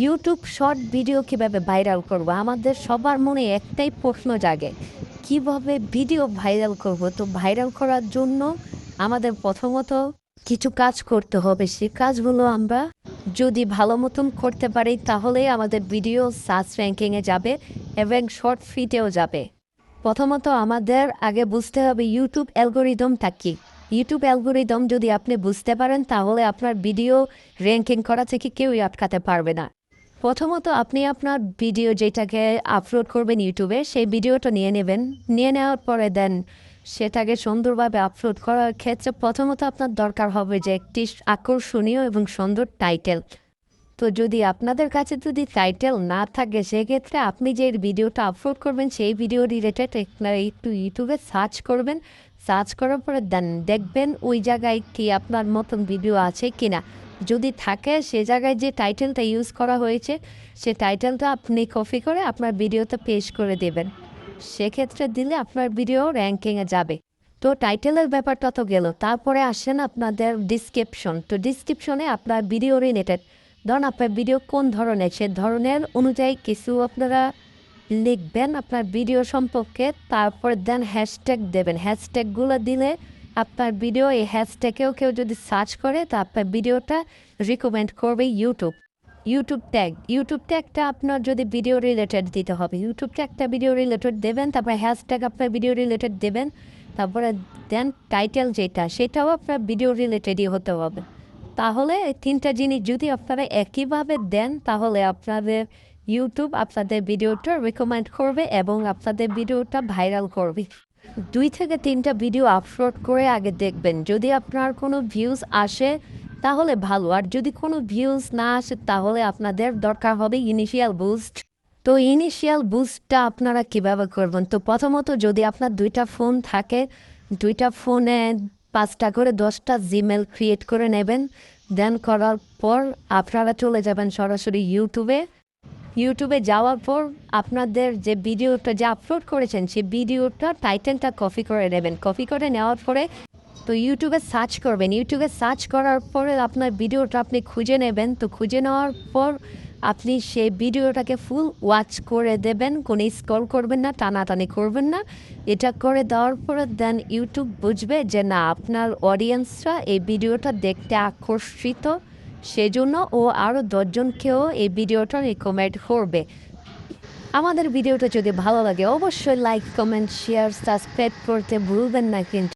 YouTube short video কিভাবে viral করব? আমাদের সবার মনে একটাই প্রশ্ন জাগে। কিভাবে ভিডিও ভাইরাল করব? তো ভাইরাল করার জন্য আমাদের প্রথমত কিছু কাজ করতে হবে। সে কাজগুলো আমরা যদি ভালো মতন করতে পারি তাহলেই আমাদের ভিডিও সার্চ র্যাঙ্কিংয়ে যাবে এবং শর্ট ফিটেও যাবে। প্রথমত আমাদের আগে বুঝতে হবে ইউটিউব অ্যালগরিদমটা কী? ইউটিউব অ্যালগরিদম যদি আপনি বুঝতে পারেন তাহলে আপনার ভিডিও র্যাঙ্কিং করা থেকে কেউই আটকাতে পারবে না। প্রথমত আপনি আপনার ভিডিও যেটাকে আপলোড করবেন ইউটিউবে সেই ভিডিওটা নিয়ে নেবেন। নিয়ে নেওয়ার পরে দেন সেটাকে সুন্দরভাবে আপলোড করার ক্ষেত্রে প্রথমত আপনার দরকার হবে যে একটি আকর্ষণীয় এবং সুন্দর টাইটেল। তো যদি আপনাদের কাছে যদি টাইটেল না থাকে সেক্ষেত্রে আপনি যে ভিডিওটা আপলোড করবেন সেই ভিডিও রিলেটেড একটু ইউটিউবে সার্চ করবেন। সার্চ করার পরে দেন দেখবেন ওই জায়গায় কি আপনার মতন ভিডিও আছে কি না। যদি থাকে সে জায়গায় যে টাইটেলটা ইউজ করা হয়েছে সে টাইটেলটা আপনি কপি করে আপনার ভিডিওতে পেস্ট করে দেবেন। সেক্ষেত্রে দিলে আপনার ভিডিও র্যাঙ্কিংয়ে যাবে। তো টাইটেলের ব্যাপারটা তো গেল, তারপরে আসেন আপনাদের ডিসক্রিপশন। তো ডিসক্রিপশনে আপনার ভিডিও রিলেটেড ধরুন আপনার ভিডিও কোন ধরনের সে ধরনের অনুযায়ী কিছু আপনারা লিখবেন আপনার ভিডিও সম্পর্কে। তারপর দেন হ্যাশট্যাগ দেবেন। হ্যাশট্যাগুলো দিলে আপনার ভিডিও এই হ্যাশট্যাগেও কেউ যদি সার্চ করে তা আপনার ভিডিওটা রিকমেন্ড করবে ইউটিউব। ইউটিউব ট্যাগটা আপনার যদি ভিডিও রিলেটেড দিতে হবে, ইউটিউব ট্যাগটা ভিডিও রিলেটেড দেবেন। তারপরে হ্যাশট্যাগ আপনার ভিডিও রিলেটেড দেবেন। তারপরে দেন টাইটেল যেটা সেটাও আপনার ভিডিও রিলেটেডই হতে হবে। তাহলে এই তিনটা জিনিস যদি আপনারা একইভাবে দেন তাহলে আপনাদের ইউটিউব আপনাদের ভিডিওটা রেকমেন্ড করবে এবং আপনাদের ভিডিওটা ভাইরাল করবে। 2 থেকে 3টা ভিডিও আপলোড করে আগে দেখবেন, যদি আপনার কোনো ভিউজ আসে তাহলে ভালো, আর যদি কোনো ভিউজ না আসে তাহলে আপনাদের দরকার হবে ইনিশিয়াল বুস্ট। তো ইনিশিয়াল বুস্টটা আপনারা কীভাবে করবেন? তো প্রথমত যদি আপনার 2টা ফোন থাকে, 2টা ফোনে 5টা করে 10টা জিমেল ক্রিয়েট করে নেবেন। দেন করার পর আপনারা চলে যাবেন সরাসরি ইউটিউবে যাওয়ার পর আপনাদের যে ভিডিওটা যে আপলোড করেছেন সেই ভিডিওটা টাইটেলটা কপি করে নেবেন। কপি করে নেওয়ার পরে তো ইউটিউবে সার্চ করবেন। ইউটিউবে সার্চ করার পরে আপনার ভিডিওটা আপনি খুঁজে নেবেন। তো খুঁজে নেওয়ার পর আপনি সেই ভিডিওটাকে ফুল ওয়াচ করে দেবেন, কোনো স্ক্রল করবেন না, টানাটানি করবেন না। এটা করে দেওয়ার পরে দেন ইউটিউব বুঝবে যে না আপনার অডিয়েন্সরা এই ভিডিওটা দেখতে আকর্ষিত, সেজন্য ও আরও 10জনকেও এই ভিডিওটা রেকমেন্ড করবে। আমাদের ভিডিওটা যদি ভালো লাগে অবশ্যই লাইক, কমেন্ট, শেয়ার, সাবস্ক্রাইব করতে ভুলবেন না কিন্তু।